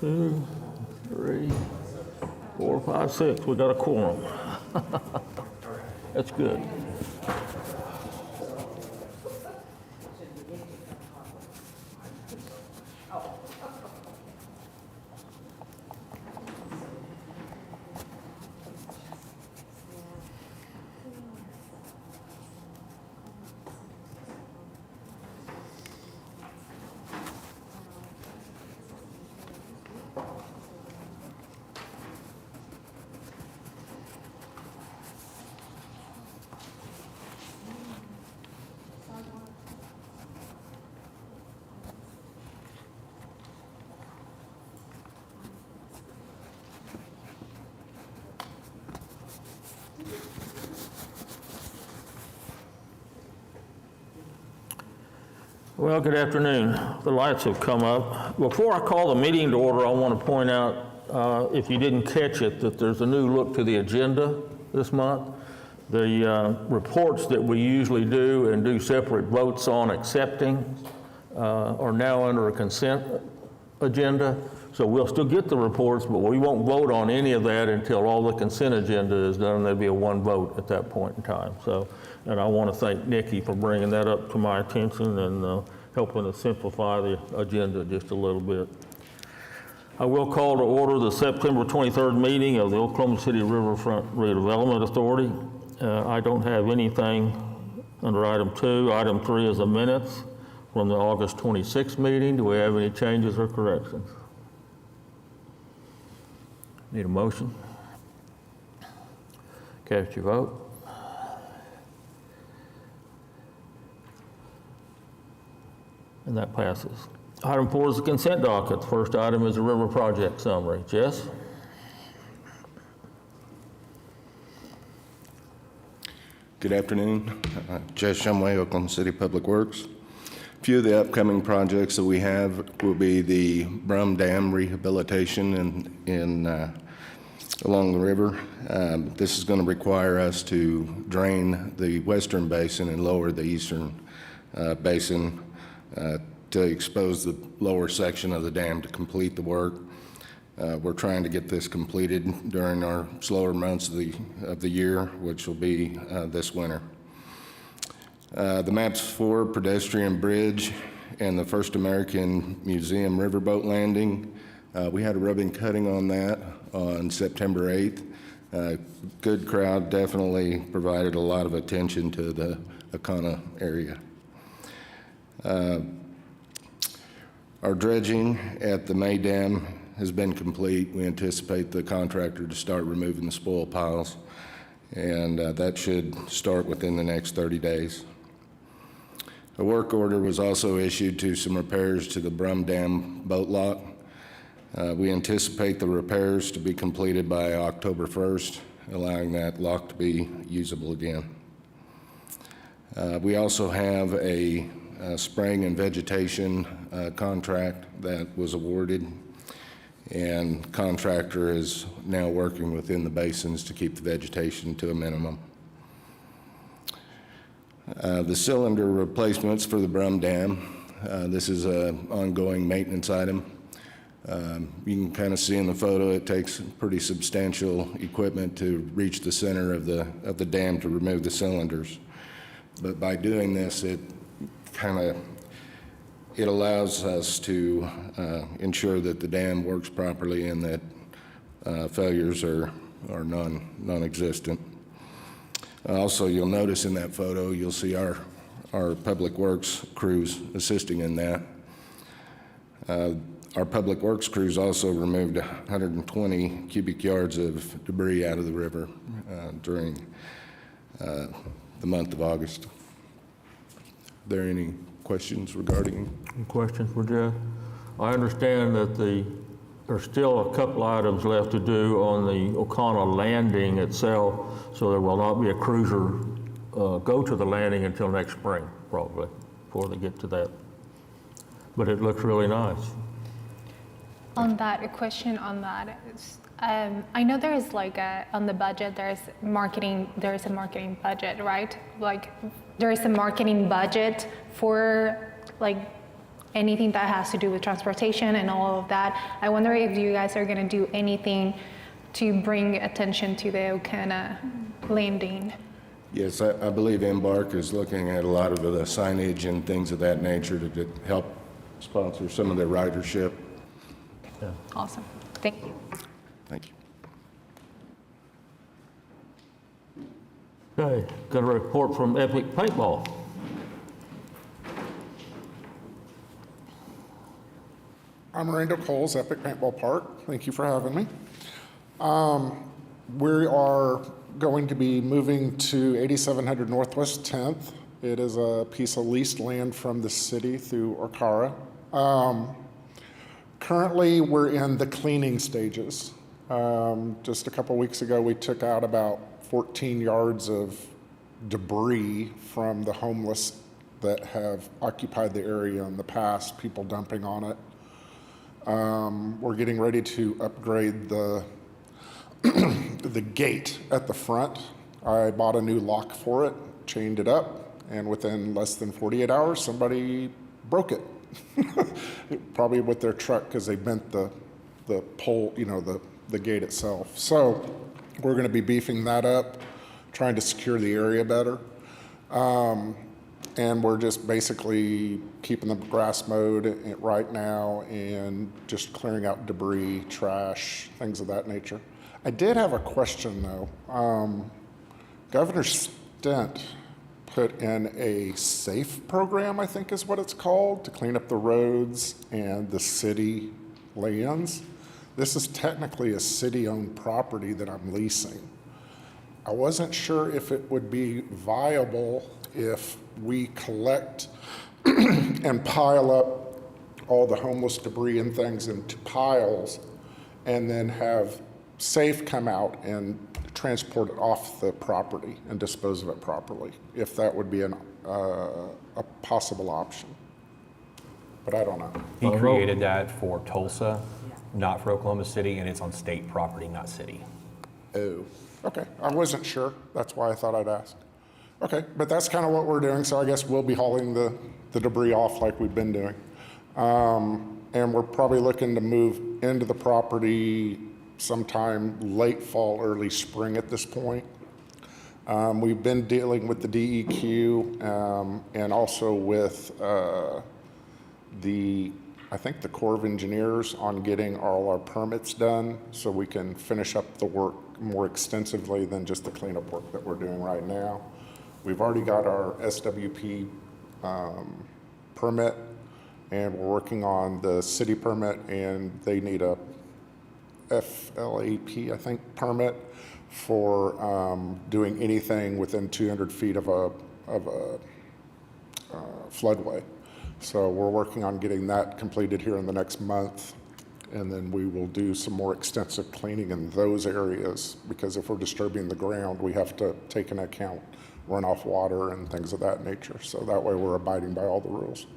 2, 3, 4, 5, 6. We got a quorum. That's good. Well, good afternoon. The lights have come up. Before I call the meeting to order, I want to point out, if you didn't catch it, that there's a new look to the agenda this month. The reports that we usually do and do separate votes on accepting are now under a consent agenda. So we'll still get the reports, but we won't vote on any of that until all the consent agenda is done. There'll be a one vote at that point in time. So, and I want to thank Nikki for bringing that up to my attention and helping to simplify the agenda just a little bit. I will call to order the September 23rd meeting of the Oklahoma City Riverfront Redevelopment Authority. I don't have anything under item 2. Item 3 is the minutes from the August 26th meeting. Do we have any changes or corrections? Need a motion? Cast your vote. And that passes. Item 4 is the consent docket. The first item is the river project summary. Jess? Good afternoon. Jess Shumway, Oklahoma City Public Works. A few of the upcoming projects that we have will be the Brum Dam rehabilitation along the river. This is going to require us to drain the western basin and lower the eastern basin to expose the lower section of the dam to complete the work. We're trying to get this completed during our slower months of the year, which will be this winter. The maps for pedestrian bridge and the First American Museum riverboat landing, we had a ribbon cutting on that on September 8th. Good crowd, definitely provided a lot of attention to the Akana area. Our dredging at the May Dam has been complete. We anticipate the contractor to start removing the spoil piles, and that should start within the next 30 days. A work order was also issued to some repairs to the Brum Dam boat lock. We anticipate the repairs to be completed by October 1st, allowing that lock to be usable again. We also have a spraying and vegetation contract that was awarded, and contractor is now working within the basins to keep the vegetation to a minimum. The cylinder replacements for the Brum Dam, this is an ongoing maintenance item. You can kind of see in the photo it takes pretty substantial equipment to reach the center of the dam to remove the cylinders. But by doing this, it allows us to ensure that the dam works properly and that failures are non-existent. Also, you'll notice in that photo, you'll see our public works crews assisting in that. Our public works crews also removed 120 cubic yards of debris out of the river during the month of August. Are there any questions regarding? Any questions for Jeff? I understand that there's still a couple items left to do on the Okana landing itself, so there will not be a cruiser go to the landing until next spring, probably, before they get to that. But it looks really nice. On that, a question on that is, I know there is on the budget, there is a marketing budget, right? Like there is a marketing budget for anything that has to do with transportation and all of that. I wonder if you guys are gonna do anything to bring attention to the Ocana landing. Yes, I believe Embark is looking at a lot of the signage and things of that nature to help sponsor some of their ridership. Awesome, thank you. Thank you. Okay, got a report from Epic Paintball. I'm Randall Coles, Epic Paintball Park. Thank you for having me. We are going to be moving to 8700 Northwest 10th. It is a piece of leased land from the city through Okara. Currently, we're in the cleaning stages. Just a couple weeks ago, we took out about 14 yards of debris from the homeless that have occupied the area in the past, people dumping on it. We're getting ready to upgrade the the gate at the front. I bought a new lock for it, chained it up, and within less than 48 hours, somebody broke it. Probably with their truck because they bent the pole, the gate itself. So we're going to be beefing that up, trying to secure the area better. And we're just basically keeping the grass mowed right now and just clearing out debris, trash, things of that nature. I did have a question though. Governor Stent put in a SAFE program, I think is what it's called, to clean up the roads and the city lands. This is technically a city-owned property that I'm leasing. I wasn't sure if it would be viable if we collect and pile up all the homeless debris and things into piles and then have SAFE come out and transport it off the property and dispose of it properly, if that would be a possible option. But I don't know. He created that for Tulsa, not for Oklahoma City, and it's on state property, not city. Oh, okay. I wasn't sure. That's why I thought I'd ask. Okay, but that's kind of what we're doing, so I guess we'll be hauling the debris off like we've been doing. And we're probably looking to move into the property sometime late fall, early spring at this point. We've been dealing with the DEQ and also with I think the Corps of Engineers on getting all our permits done so we can finish up the work more extensively than just the cleanup work that we're doing right now. We've already got our SWP permit, and we're working on the city permit, and they need a FLAP, I think, permit for doing anything within 200 feet of a floodway. So we're working on getting that completed here in the next month, and then we will do some more extensive cleaning in those areas, because if we're disturbing the ground, we have to take into account runoff water and things of that nature. So that way we're abiding by all the rules.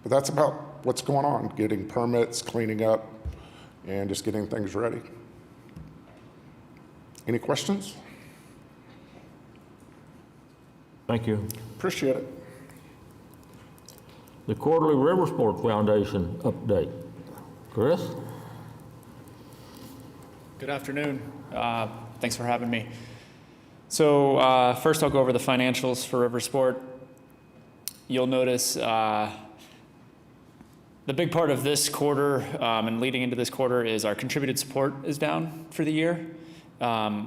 But that's about what's going on, getting permits, cleaning up, and just getting things ready. Any questions? Thank you. Appreciate it. The quarterly River Sport Foundation update. Chris? Good afternoon. Thanks for having me. So first I'll go over the financials for Riversport. You'll notice the big part of this quarter and leading into this quarter is our contributed support is down for the year.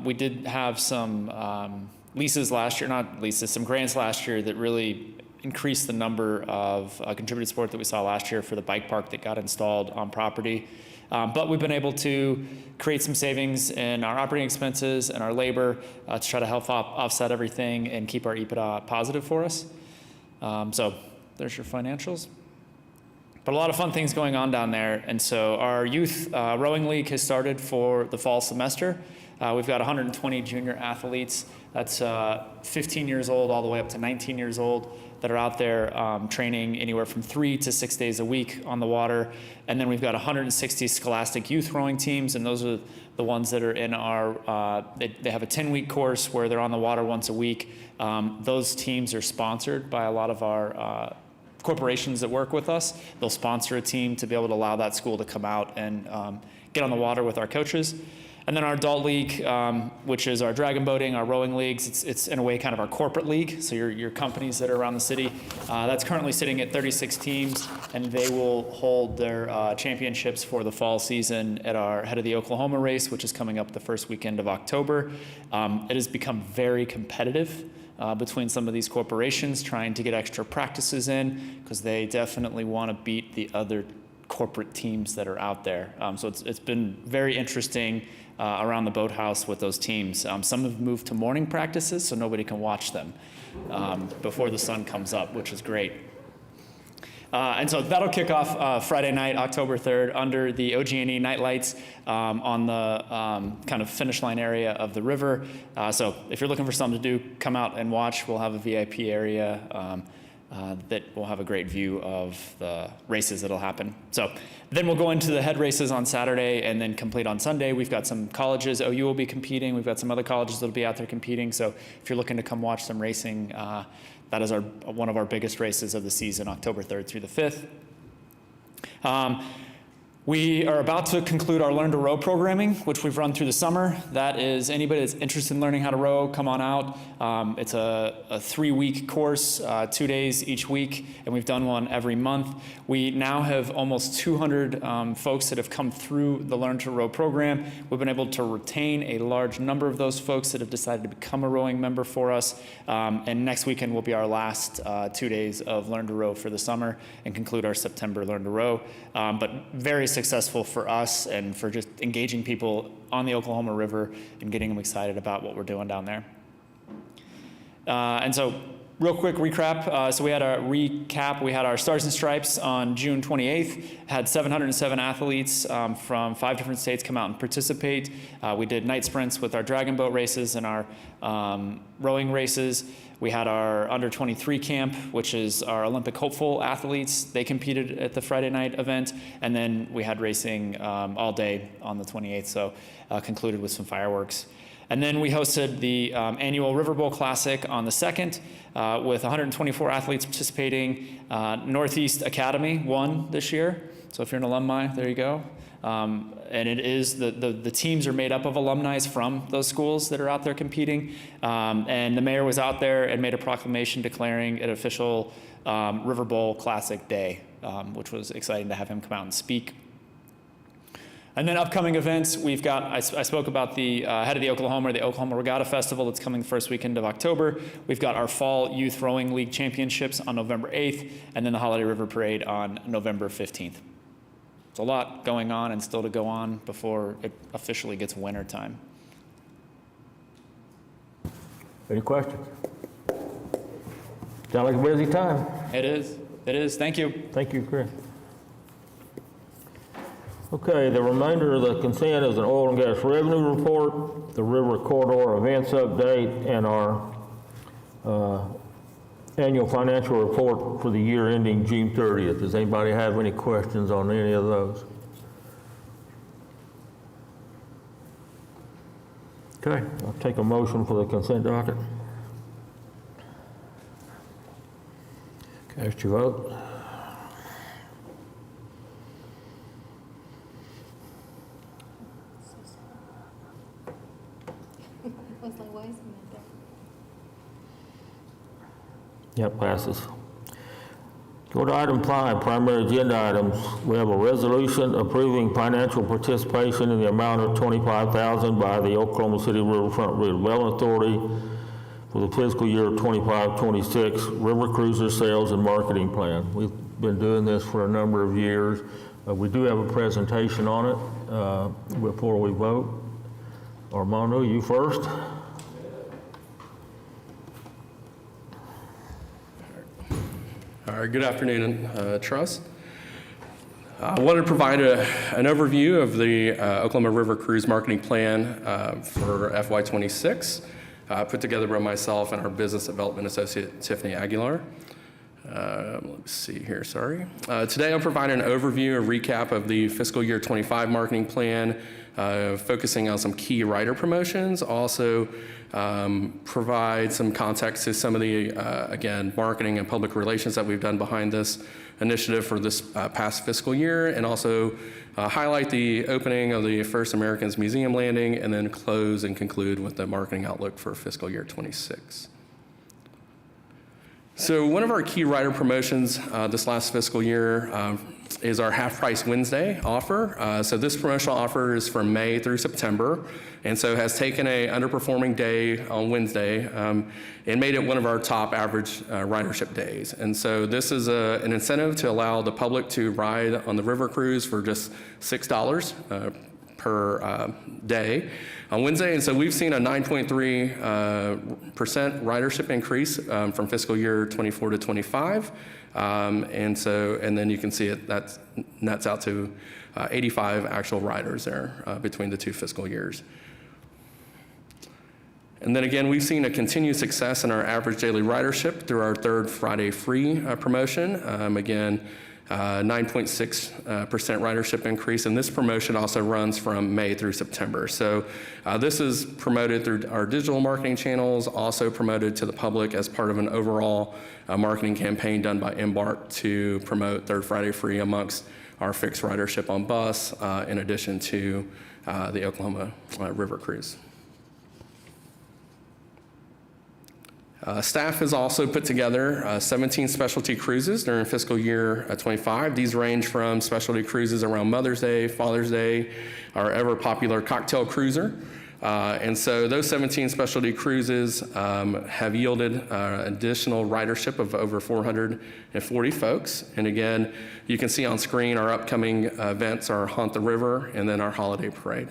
We did have some leases last year, not leases, some grants last year that really increased the number of contributed support that we saw last year for the bike park that got installed on property. But we've been able to create some savings in our operating expenses and our labor to try to help offset everything and keep our EBITDA positive for us. So there's your financials. But a lot of fun things going on down there. And so our youth rowing league has started for the fall semester. We've got 120 junior athletes. That's 15 years old all the way up to 19 years old that are out there training anywhere from 3 to 6 days a week on the water. And then we've got 160 scholastic youth rowing teams, and those are the ones that are in our, they have a 10-week course where they're on the water once a week. Those teams are sponsored by a lot of our corporations that work with us. They'll sponsor a team to be able to allow that school to come out and get on the water with our coaches. And then our adult league, which is our dragon boating, our rowing leagues, it's in a way kind of our corporate league. So your companies that are around the city, that's currently sitting at 36 teams, and they will hold their championships for the fall season at our Head of the Oklahoma race, which is coming up the first weekend of October. It has become very competitive between some of these corporations trying to get extra practices in, because they definitely want to beat the other corporate teams that are out there. So it's been very interesting around the boathouse with those teams. Some have moved to morning practices so nobody can watch them before the sun comes up, which is great. And so that'll kick off Friday night, October 3rd, under the OG&E night lights on the kind of finish line area of the river. So if you're looking for something to do, come out and watch. We'll have a VIP area that will have a great view of the races that'll happen. So then we'll go into the head races on Saturday and then complete on Sunday. We've got some colleges. OU will be competing. We've got some other colleges that'll be out there competing. So if you're looking to come watch some racing, that is one of our biggest races of the season, October 3rd through the 5th. We are about to conclude our Learn to Row programming, which we've run through the summer. That is, anybody that's interested in learning how to row, come on out. It's a 3-week course, 2 days each week, and we've done one every month. We now have almost 200 folks that have come through the Learn to Row program. We've been able to retain a large number of those folks that have decided to become a rowing member for us. And next weekend will be our last 2 days of Learn to Row for the summer and conclude our September Learn to Row. But very successful for us and for just engaging people on the Oklahoma River and getting them excited about what we're doing down there. And so real quick recap. So we had our Stars and Stripes on June 28th, had 707 athletes from 5 different states come out and participate. We did night sprints with our dragon boat races and our rowing races. We had our under 23 camp, which is our Olympic hopeful athletes. They competed at the Friday night event. And then we had racing all day on the 28th, so concluded with some fireworks. And then we hosted the annual River Bowl Classic on the 2nd with 124 athletes participating. Northeast Academy won this year. So if you're an alumni, there you go. And it is, the teams are made up of alumni from those schools that are out there competing. And the mayor was out there and made a proclamation declaring it official River Bowl Classic Day, which was exciting to have him come out and speak. And then upcoming events, we've got, I spoke about the Head of the Oklahoma Regatta Festival that's coming the first weekend of October. We've got our Fall Youth Rowing League Championships on November 8th, and then the Holiday River Parade on November 15th. It's a lot going on and still to go on before it officially gets winter time. Any questions? Sound like a busy time. It is, thank you. Thank you, Chris. Okay, the remainder of the consent is an oil and gas revenue report, the river corridor events update, and our annual financial report for the year ending June 30th. Does anybody have any questions on any of those? Okay, I'll take a motion for the consent docket. Cast your vote. Yep, passes. Go to item 5, primary agenda items. We have a resolution approving financial participation in the amount of $25,000 by the Oklahoma City Riverfront Redevelopment Authority for the fiscal year 25-26 river cruiser sales and marketing plan. We've been doing this for a number of years. We do have a presentation on it before we vote. Armando, you first. All right, good afternoon, Trust. I wanted to provide an overview of the Oklahoma River Cruise Marketing Plan for FY26, put together by myself and our Business Development Associate, Tiffany Aguilar. Let's see here, sorry. Today I'll provide an overview, a recap of the fiscal year 25 marketing plan, focusing on some key rider promotions, also provide some context to some of the, again, marketing and public relations that we've done behind this initiative for this past fiscal year, and also highlight the opening of the First Americans Museum Landing, and then close and conclude with the marketing outlook for fiscal year 26. So one of our key rider promotions this last fiscal year is our Half Price Wednesday offer. So this promotional offer is from May through September, and so has taken a underperforming day on Wednesday and made it one of our top average ridership days. And so this is an incentive to allow the public to ride on the river cruise for just $6 per day on Wednesday. And so we've seen a 9.3% ridership increase from fiscal year 24 to 25. And then you can see it, that nets out to 85 actual riders there between the two fiscal years. And then again, we've seen a continued success in our average daily ridership through our third Friday free promotion. Again, 9.6% ridership increase, and this promotion also runs from May through September. So this is promoted through our digital marketing channels, also promoted to the public as part of an overall marketing campaign done by Embark to promote Third Friday Free amongst our fixed ridership on bus, in addition to the Oklahoma River Cruise. Staff has also put together 17 specialty cruises during fiscal year 25. These range from specialty cruises around Mother's Day, Father's Day, our ever popular cocktail cruiser. And so those 17 specialty cruises have yielded additional ridership of over 440 folks. And again, you can see on screen our upcoming events are Haunt the River and then our holiday parade.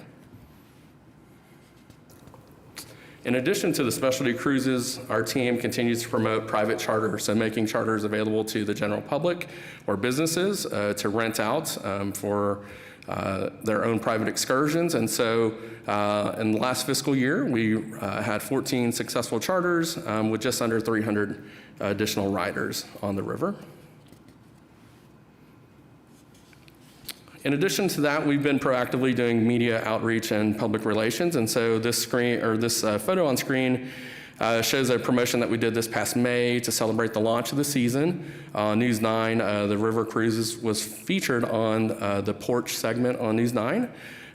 In addition to the specialty cruises, our team continues to promote private charters, so making charters available to the general public or businesses to rent out for their own private excursions. And so in the last fiscal year, we had 14 successful charters with just under 300 additional riders on the river. In addition to that, we've been proactively doing media outreach and public relations. And so this photo on screen shows a promotion that we did this past May to celebrate the launch of the season. News 9, the River Cruises was featured on the porch segment on News 9.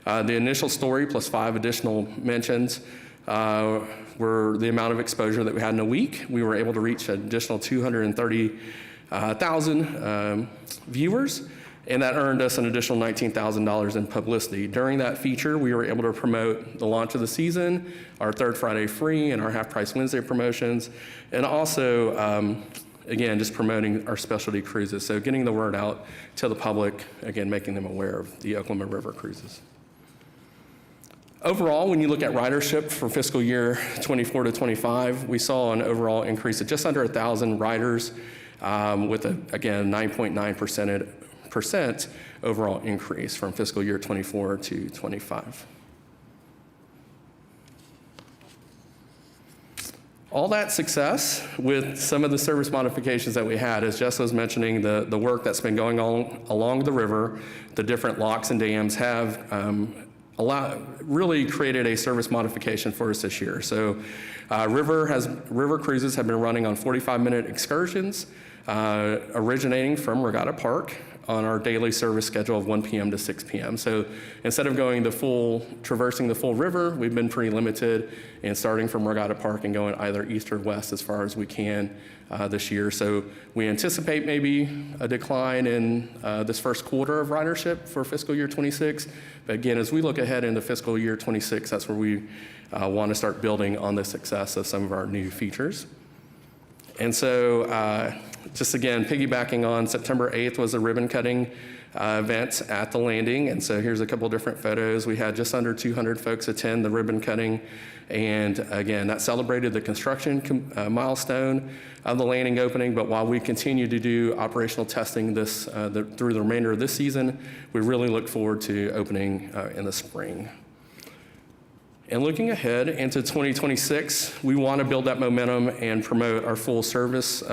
The initial story plus 5 additional mentions were the amount of exposure that we had in a week. We were able to reach an additional 230,000 viewers. And that earned us an additional $19,000 in publicity. During that feature, we were able to promote the launch of the season, our Third Friday Free, and our Half Price Wednesday promotions, and also, again, just promoting our specialty cruises. So getting the word out to the public, again, making them aware of the Oklahoma River cruises. Overall, when you look at ridership for fiscal year 24 to 25, we saw an overall increase of just under 1,000 riders with, again, 9.9% overall increase from fiscal year 24 to 25. All that success with some of the service modifications that we had, as Jess was mentioning, the work that's been going on along the river, the different locks and dams have really created a service modification for us this year. So river cruises have been running on 45-minute excursions originating from Regatta Park on our daily service schedule of 1 p.m. to 6 p.m. So instead of traversing the full river, we've been pretty limited in starting from Regatta Park and going either east or west as far as we can this year. So we anticipate maybe a decline in this first quarter of ridership for fiscal year 26. But again, as we look ahead into fiscal year 26, that's where we want to start building on the success of some of our new features. And so just again, piggybacking on September 8th was a ribbon cutting event at the landing. And so here's a couple different photos. We had just under 200 folks attend the ribbon cutting. And again, that celebrated the construction milestone of the landing opening. But while we continue to do operational testing through the remainder of this season, we really look forward to opening in the spring. And looking ahead into 2026, we want to build that momentum and promote our full service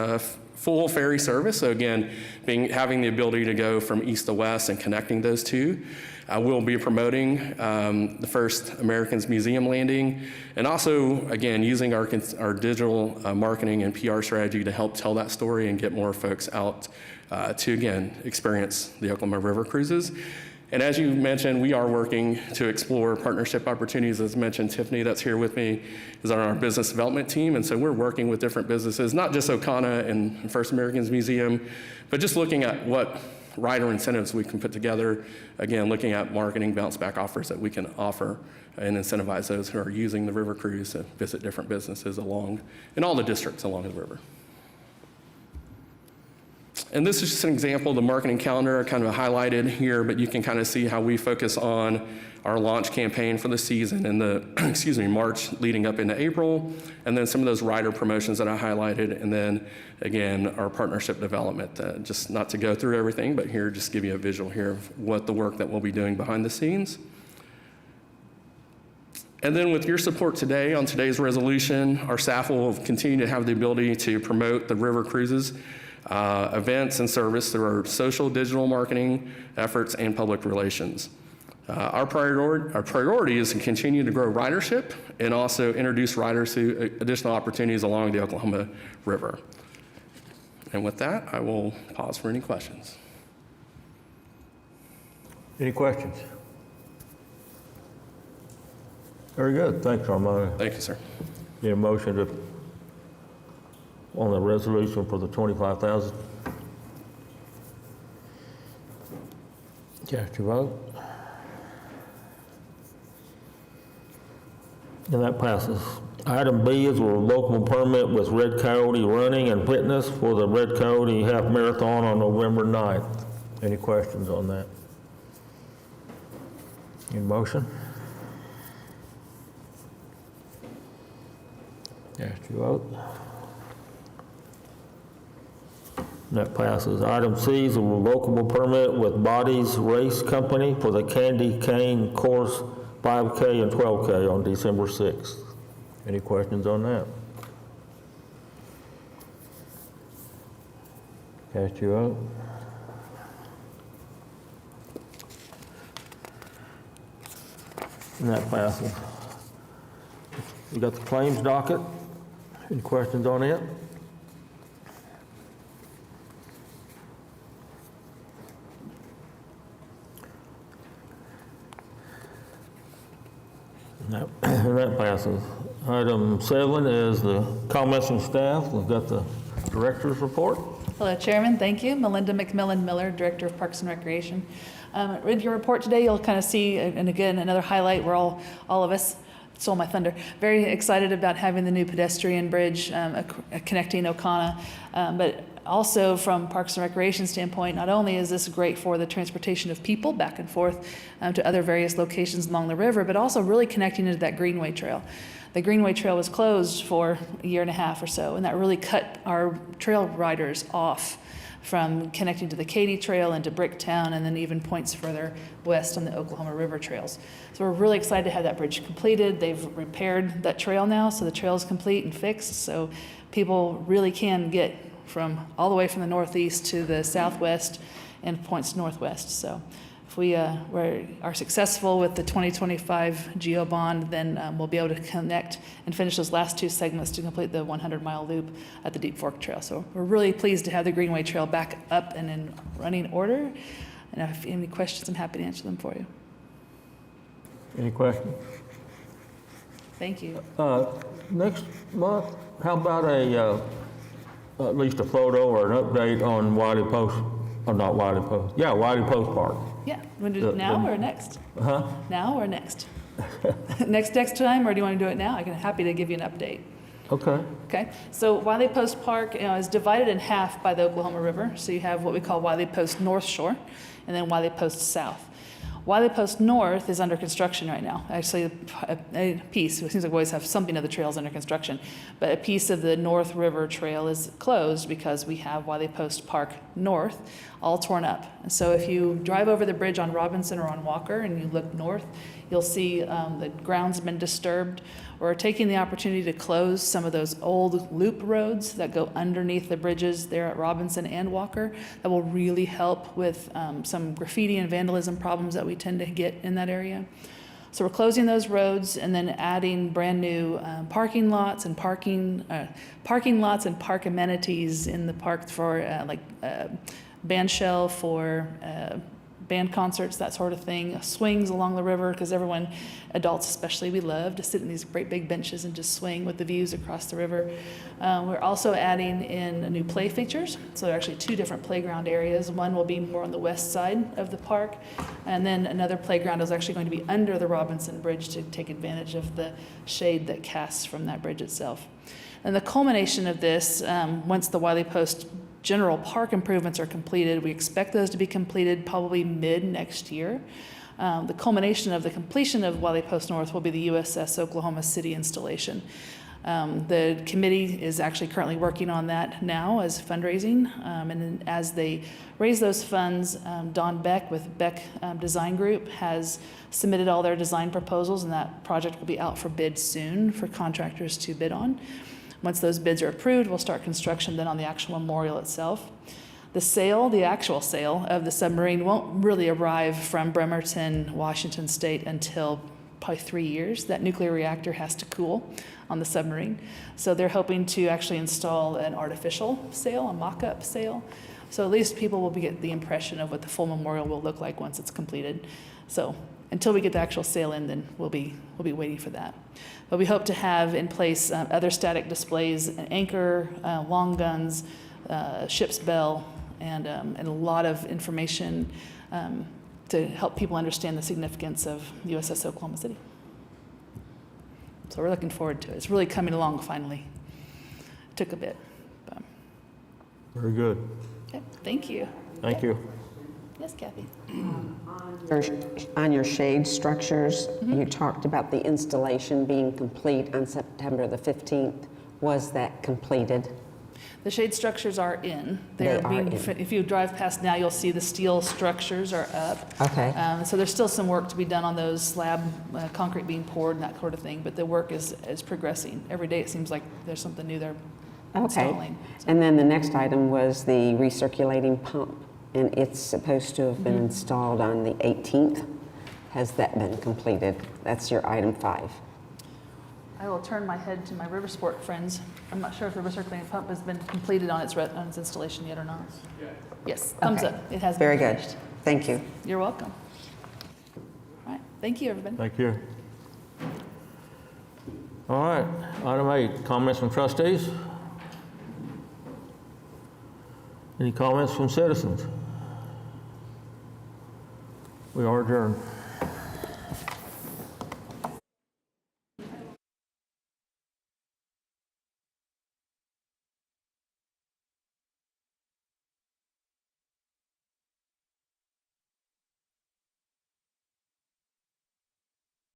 full ferry service. So again, having the ability to go from east to west and connecting those two. We'll be promoting the first Americans Museum landing, and also, again, using our digital marketing and PR strategy to help tell that story and get more folks out to, again, experience the Oklahoma River cruises. And as you mentioned, we are working to explore partnership opportunities. As mentioned, Tiffany, that's here with me, is on our business development team. And so we're working with different businesses, not just Okana and First Americans Museum, but just looking at what rider incentives we can put together. Again, looking at marketing bounce back offers that we can offer and incentivize those who are using the river cruise to visit different businesses in all the districts along the river. And this is just an example of the marketing calendar, kind of highlighted here, but you can kind of see how we focus on our launch campaign for the season in the, March leading up into April, and then some of those rider promotions that I highlighted, and then again, our partnership development. Just not to go through everything, but here, just give you a visual here of what the work that we'll be doing behind the scenes. And then with your support today on today's resolution, our staff will continue to have the ability to promote the river cruises events and service through our social digital marketing efforts and public relations. Our priority is to continue to grow ridership and also introduce riders to additional opportunities along the Oklahoma River. And with that, I will pause for any questions. Any questions? Very good. Thanks, Armando. Thank you, sir. Need a motion on the resolution for the 25,000? Cast your vote. And that passes. Item B is a revocable permit with Red Coyote Running and Fitness for the Red Coyote Half Marathon on November 9th. Any questions on that? Any motion? Cast your vote. And that passes. Item C is a revocable permit with Bodies Race Company for the Candy Cane Course 5K and 12K on December 6th. Any questions on that? Cast your vote. And that passes. We got the claims docket. Any questions on it? And that passes. Item 7 is the comments from staff. We've got the director's report. Hello, Chairman. Thank you. Melinda McMillan Miller, Director of Parks and Recreation. Read your report today. You'll kind of see, and again, another highlight. We're all of us, stole my thunder, very excited about having the new pedestrian bridge connecting Okana, but also from Parks and Recreation standpoint, not only is this great for the transportation of people back and forth to other various locations along the river, but also really connecting into that Greenway Trail. The Greenway Trail was closed for a year and a half or so, and that really cut our trail riders off from connecting to the Katy Trail and to Bricktown, and then even points further west on the Oklahoma River trails. So we're really excited to have that bridge completed. They've repaired that trail now, so the trail is complete and fixed, so people really can get from all the way from the northeast to the southwest and points northwest. So if we are successful with the 2025 GEO bond, then we'll be able to connect and finish those last two segments to complete the 100-mile loop at the Deep Fork Trail. So we're really pleased to have the Greenway Trail back up and in running order. And if you have any questions, I'm happy to answer them for you. Any questions? Thank you. Next month, how about at least a photo or an update on Wiley Post, or not Wiley Post, yeah, Wiley Post Park. Yeah, you want to do it now or next? Huh? Now or next? next time, or do you want to do it now? I'm happy to give you an update. Okay. Okay, so Wiley Post Park is divided in half by the Oklahoma River. So you have what we call Wiley Post North Shore and then Wiley Post South. Wiley Post North is under construction right now. Actually, a piece, it seems like we always have something of the trails under construction, but a piece of the North River Trail is closed because we have Wiley Post Park North all torn up. And so if you drive over the bridge on Robinson or on Walker and you look north, you'll see the ground's been disturbed. We're taking the opportunity to close some of those old loop roads that go underneath the bridges there at Robinson and Walker. That will really help with some graffiti and vandalism problems that we tend to get in that area. So we're closing those roads and then adding brand new parking lots and park amenities in the park for band shell, for band concerts, that sort of thing, swings along the river, because everyone, adults especially, we love to sit in these great big benches and just swing with the views across the river. We're also adding in new play features. So there are actually 2 different playground areas. One will be more on the west side of the park, and then another playground is actually going to be under the Robinson Bridge to take advantage of the shade that casts from that bridge itself. And the culmination of this, once the Wiley Post general park improvements are completed, we expect those to be completed probably mid next year. The culmination of the completion of Wiley Post North will be the USS Oklahoma City installation. The committee is actually currently working on that now as fundraising, and then as they raise those funds, Don Beck with Beck Design Group has submitted all their design proposals, and that project will be out for bid soon for contractors to bid on. Once those bids are approved, we'll start construction then on the actual memorial itself. The actual sale of the submarine won't really arrive from Bremerton, Washington State until probably 3 years. That nuclear reactor has to cool on the submarine. So they're hoping to actually install an artificial sail, a mock-up sail. So at least people will get the impression of what the full memorial will look like once it's completed. So until we get the actual sail in, then we'll be waiting for that. But we hope to have in place other static displays, an anchor, long guns, ship's bell, and a lot of information to help people understand the significance of USS Oklahoma City. So we're looking forward to it. It's really coming along finally. It took a bit. But. Very good. Okay, thank you. Thank you. Yes, Kathy. On your shade structures, you talked about the installation being complete on September the 15th. Was that completed? The shade structures are in. They are in. If you drive past now, you'll see the steel structures are up. Okay. So there's still some work to be done on those slab concrete being poured and that sort of thing, but the work is progressing. Every day it seems like there's something new they're installing. So. And then the next item was the recirculating pump, and it's supposed to have been installed on the 18th. Has that been completed? That's your item 5. I will turn my head to my river sport friends. I'm not sure if the recirculating pump has been completed on its installation yet or not. Yes, thumbs Okay. up. It has Very been good. finished. Thank you. You're welcome. All right, thank you, everybody. Thank you. All right, item 8, comments from trustees. Any comments from citizens? We are adjourned.